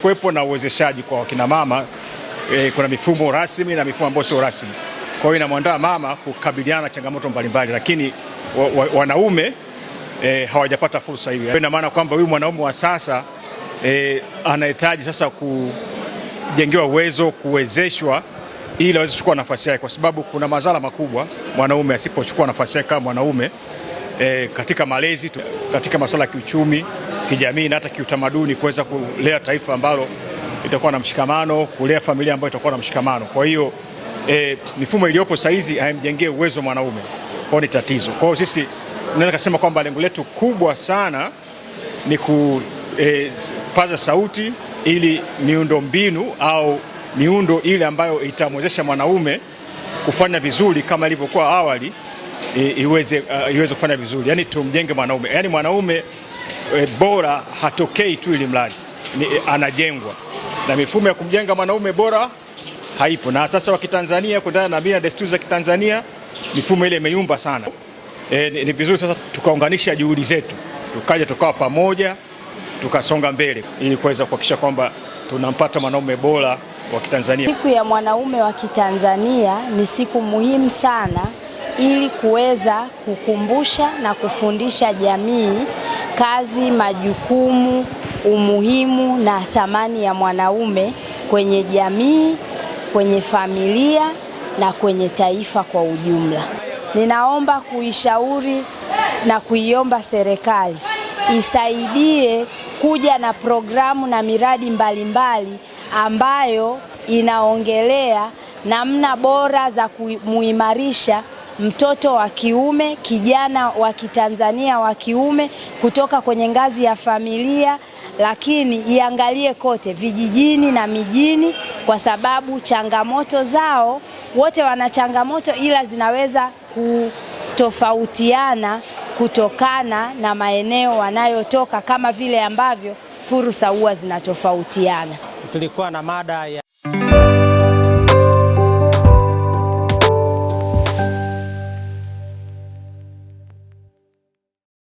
Kuwepo na uwezeshaji kwa wakina mama, kuna mifumo rasmi na mifumo ambayo sio rasmi. Kwa hiyo inamwandaa mama kukabiliana na changamoto mbalimbali, lakini wanaume hawajapata fursa hiyo. Ina maana kwamba huyu mwanaume wa sasa anahitaji sasa kujengewa uwezo, kuwezeshwa ili aweze kuchukua nafasi yake, kwa sababu kuna madhara makubwa mwanaume asipochukua nafasi yake kama mwanaume katika malezi, katika masuala ya kiuchumi, kijamii na hata kiutamaduni, kuweza kulea taifa ambalo itakuwa na mshikamano, kulea familia ambayo itakuwa na mshikamano. Kwa hiyo mifumo iliyopo sasa hizi haimjengee uwezo mwanaume. Kwa hiyo ni tatizo. Kwa hiyo sisi tunaweza kusema kwamba lengo letu kubwa sana ni kupaza sauti ili miundo mbinu au miundo ile ambayo itamwezesha mwanaume kufanya vizuri kama ilivyokuwa awali iweze kufanya vizuri. Yaani tumjenge mwanaume. Yaani mwanaume bora hatokei tu ili mradi, anajengwa. Na mifumo ya kumjenga mwanaume bora haipo. Na sasa wa Kitanzania kuendana na mila na desturi za Kitanzania, mifumo ile imeyumba sana. Ni vizuri sasa tukaunganisha juhudi zetu, tukaja tukawa pamoja, tukasonga mbele ili kuweza kuhakikisha kwamba tunampata mwanaume bora wa Kitanzania. Siku ya mwanaume wa Kitanzania ni siku muhimu sana ili kuweza kukumbusha na kufundisha jamii kazi, majukumu, umuhimu na thamani ya mwanaume kwenye jamii, kwenye familia na kwenye taifa kwa ujumla. Ninaomba kuishauri na kuiomba serikali isaidie kuja na programu na miradi mbalimbali ambayo inaongelea namna bora za kumuimarisha mtoto wa kiume, kijana wa Kitanzania wa kiume kutoka kwenye ngazi ya familia, lakini iangalie kote vijijini na mijini, kwa sababu changamoto zao, wote wana changamoto ila zinaweza kutofautiana kutokana na maeneo wanayotoka, kama vile ambavyo fursa huwa zinatofautiana. Tulikuwa na mada ya